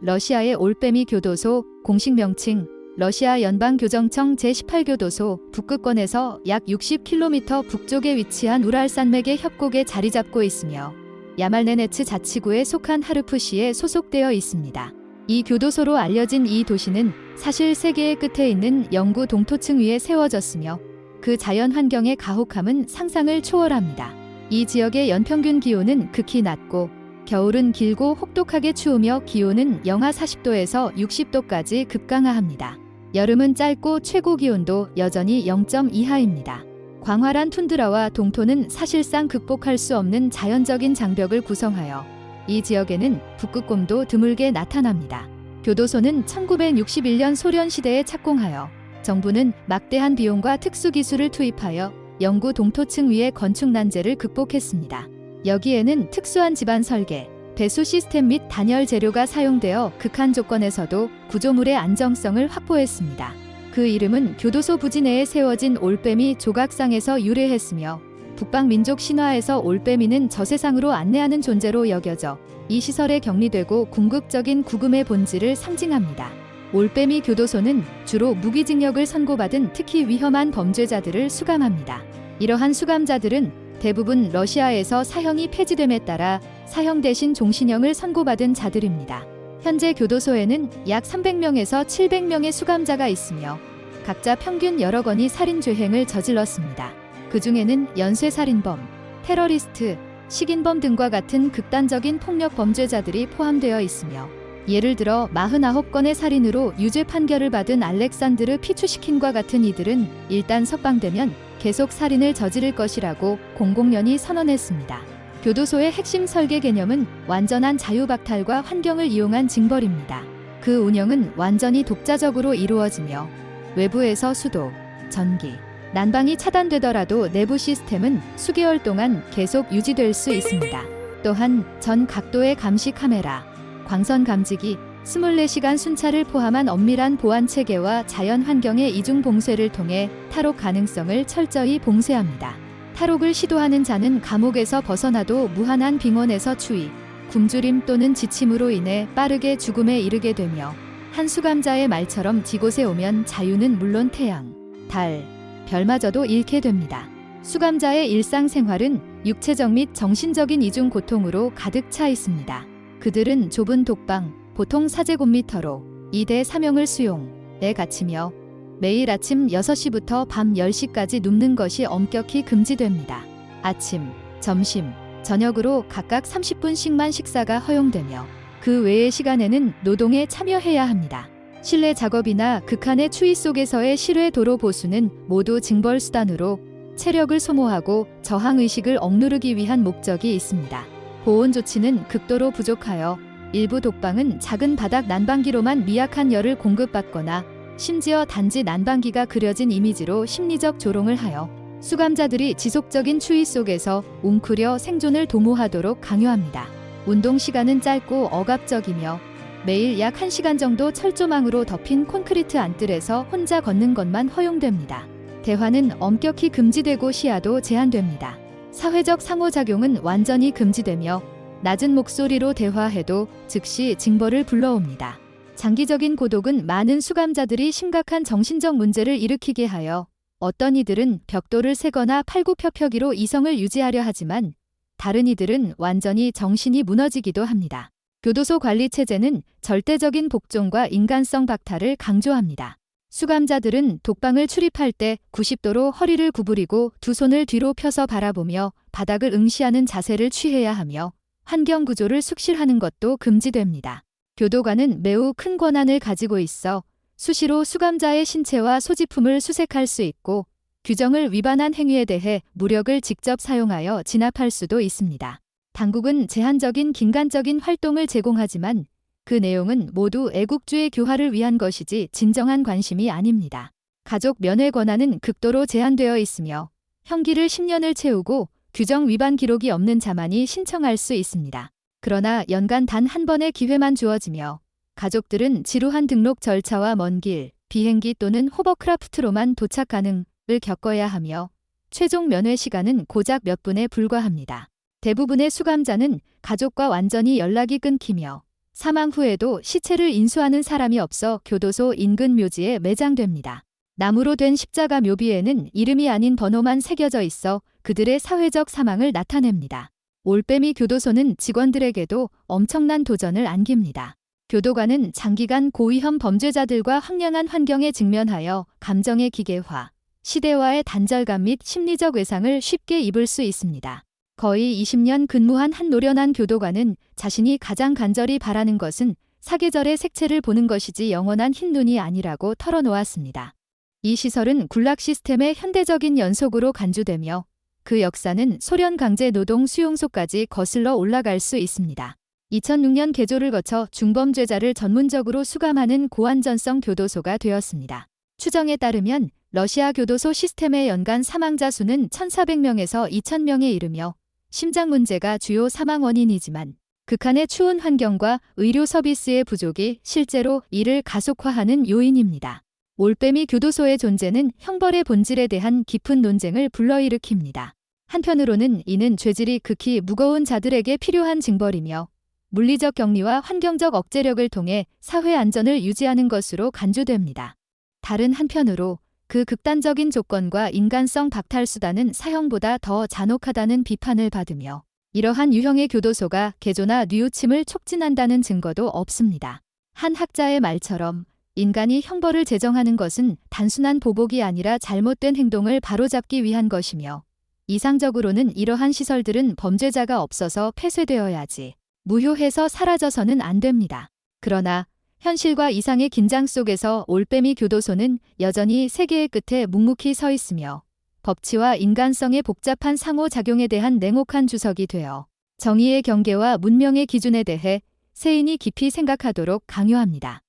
러시아의 올빼미 교도소, 공식 명칭 러시아 연방교정청 제18교도소, 북극권에서 약 60km 북쪽에 위치한 우랄 산맥의 협곡에 자리 잡고 있으며 야말네네츠 자치구에 속한 하르프시에 소속되어 있습니다. 이 교도소로 알려진 이 도시는 사실 세계의 끝에 있는 영구 동토층 위에 세워졌으며 그 자연 환경의 가혹함은 상상을 초월합니다. 이 지역의 연평균 기온은 극히 낮고 겨울은 길고 혹독하게 추우며 기온은 영하 40도에서 60도까지 급강하합니다. 여름은 짧고 최고 기온도 여전히 0점 이하입니다. 광활한 툰드라와 동토는 사실상 극복할 수 없는 자연적인 장벽을 구성하여 이 지역에는 북극곰도 드물게 나타납니다. 교도소는 1961년 소련 시대에 착공하여 정부는 막대한 비용과 특수기술을 투입하여 영구 동토층 위의 건축 난제를 극복했습니다. 여기에는 특수한 집안 설계, 배수 시스템 및 단열 재료가 사용되어 극한 조건에서도 구조물의 안정성을 확보했습니다. 그 이름은 교도소 부지 내에 세워진 올빼미 조각상에서 유래했으며 북방 민족 신화에서 올빼미는 저세상으로 안내하는 존재로 여겨져 이 시설에 격리되고 궁극적인 구금의 본질을 상징합니다. 올빼미 교도소는 주로 무기징역을 선고받은 특히 위험한 범죄자들을 수감합니다. 이러한 수감자들은 대부분 러시아에서 사형이 폐지됨에 따라 사형 대신 종신형을 선고받은 자들입니다. 현재 교도소에는 약 300명에서 700명의 수감자가 있으며 각자 평균 여러 건의 살인죄행을 저질렀습니다. 그 중에는 연쇄살인범, 테러리스트, 식인범 등과 같은 극단적인 폭력 범죄자들이 포함되어 있으며 예를 들어 49건의 살인으로 유죄 판결을 받은 알렉산드르 피추시킨과 같은 이들은 일단 석방되면 계속 살인을 저지를 것이라고 공공연히 선언했습니다. 교도소의 핵심 설계 개념은 완전한 자유박탈과 환경을 이용한 징벌입니다. 그 운영은 완전히 독자적으로 이루어지며 외부에서 수도, 전기, 난방이 차단되더라도 내부 시스템은 수개월 동안 계속 유지될 수 있습니다. 또한 전 각도의 감시 카메라, 광선 감지기, 24시간 순찰을 포함한 엄밀한 보안 체계와 자연 환경의 이중 봉쇄를 통해 탈옥 가능성을 철저히 봉쇄합니다. 탈옥을 시도하는 자는 감옥에서 벗어나도 무한한 빙원에서 추위, 굶주림 또는 지침으로 인해 빠르게 죽음에 이르게 되며 한 수감자의 말처럼 이곳에 오면 자유는 물론 태양, 달, 별마저도 잃게 됩니다. 수감자의 일상생활은 육체적 및 정신적인 이중 고통으로 가득 차 있습니다. 그들은 좁은 독방, 보통 4제곱미터로 2대 사명을 수용에 갇히며 매일 아침 6시부터 밤 10시까지 눕는 것이 엄격히 금지됩니다. 아침, 점심, 저녁으로 각각 30분씩만 식사가 허용되며 그 외의 시간에는 노동에 참여해야 합니다. 실내 작업이나 극한의 추위 속에서의 실외 도로 보수는 모두 징벌 수단으로 체력을 소모하고 저항의식을 억누르기 위한 목적이 있습니다. 보온 조치는 극도로 부족하여 일부 독방은 작은 바닥 난방기로만 미약한 열을 공급받거나 심지어 단지 난방기가 그려진 이미지로 심리적 조롱을 하여 수감자들이 지속적인 추위 속에서 웅크려 생존을 도모하도록 강요합니다. 운동 시간은 짧고 억압적이며 매일 약 1시간 정도 철조망으로 덮인 콘크리트 안뜰에서 혼자 걷는 것만 허용됩니다. 대화는 엄격히 금지되고 시야도 제한됩니다. 사회적 상호작용은 완전히 금지되며 낮은 목소리로 대화해도 즉시 징벌을 불러옵니다. 장기적인 고독은 많은 수감자들이 심각한 정신적 문제를 일으키게 하여 어떤 이들은 벽돌을 세거나 팔굽혀펴기로 이성을 유지하려 하지만 다른 이들은 완전히 정신이 무너지기도 합니다. 교도소 관리 체제는 절대적인 복종과 인간성 박탈을 강조합니다. 수감자들은 독방을 출입할 때 90도로 허리를 구부리고 두 손을 뒤로 펴서 바라보며 바닥을 응시하는 자세를 취해야 하며 환경 구조를 숙실하는 것도 금지됩니다. 교도관은 매우 큰 권한을 가지고 있어 수시로 수감자의 신체와 소지품을 수색할 수 있고 규정을 위반한 행위에 대해 무력을 직접 사용하여 진압할 수도 있습니다. 당국은 제한적인 긴간적인 활동을 제공하지만 그 내용은 모두 애국주의 교화를 위한 것이지 진정한 관심이 아닙니다. 가족 면회 권한은 극도로 제한되어 있으며 형기를 10년을 채우고 규정 위반 기록이 없는 자만이 신청할 수 있습니다. 그러나 연간 단 한 번의 기회만 주어지며 가족들은 지루한 등록 절차와 먼 길, 비행기 또는 호버크라프트로만 도착 가능을 겪어야 하며 최종 면회 시간은 고작 몇 분에 불과합니다. 대부분의 수감자는 가족과 완전히 연락이 끊기며 사망 후에도 시체를 인수하는 사람이 없어 교도소 인근 묘지에 매장됩니다. 나무로 된 십자가 묘비에는 이름이 아닌 번호만 새겨져 있어 그들의 사회적 사망을 나타냅니다. 올빼미 교도소는 직원들에게도 엄청난 도전을 안깁니다. 교도관은 장기간 고위험 범죄자들과 황량한 환경에 직면하여 감정의 기계화, 시대와의 단절감 및 심리적 외상을 쉽게 입을 수 있습니다. 거의 20년 근무한 한 노련한 교도관은 자신이 가장 간절히 바라는 것은 사계절의 색채를 보는 것이지 영원한 흰 눈이 아니라고 털어놓았습니다. 이 시설은 굴락 시스템의 현대적인 연속으로 간주되며 그 역사는 소련 강제 노동 수용소까지 거슬러 올라갈 수 있습니다. 2006년 개조를 거쳐 중범죄자를 전문적으로 수감하는 고안전성 교도소가 되었습니다. 추정에 따르면 러시아 교도소 시스템의 연간 사망자 수는 1,400명에서 2,000명에 이르며 심장 문제가 주요 사망 원인이지만 극한의 추운 환경과 의료 서비스의 부족이 실제로 이를 가속화하는 요인입니다. 올빼미 교도소의 존재는 형벌의 본질에 대한 깊은 논쟁을 불러일으킵니다. 한편으로는 이는 죄질이 극히 무거운 자들에게 필요한 징벌이며 물리적 격리와 환경적 억제력을 통해 사회 안전을 유지하는 것으로 간주됩니다. 다른 한편으로 그 극단적인 조건과 인간성 박탈 수단은 사형보다 더 잔혹하다는 비판을 받으며 이러한 유형의 교도소가 개조나 뉘우침을 촉진한다는 증거도 없습니다. 한 학자의 말처럼 인간이 형벌을 제정하는 것은 단순한 보복이 아니라 잘못된 행동을 바로잡기 위한 것이며 이상적으로는 이러한 시설들은 범죄자가 없어서 폐쇄되어야지 무효해서 사라져서는 안 됩니다. 그러나 현실과 이상의 긴장 속에서 올빼미 교도소는 여전히 세계의 끝에 묵묵히 서 있으며 법치와 인간성의 복잡한 상호작용에 대한 냉혹한 주석이 되어 정의의 경계와 문명의 기준에 대해 세인이 깊이 생각하도록 강요합니다.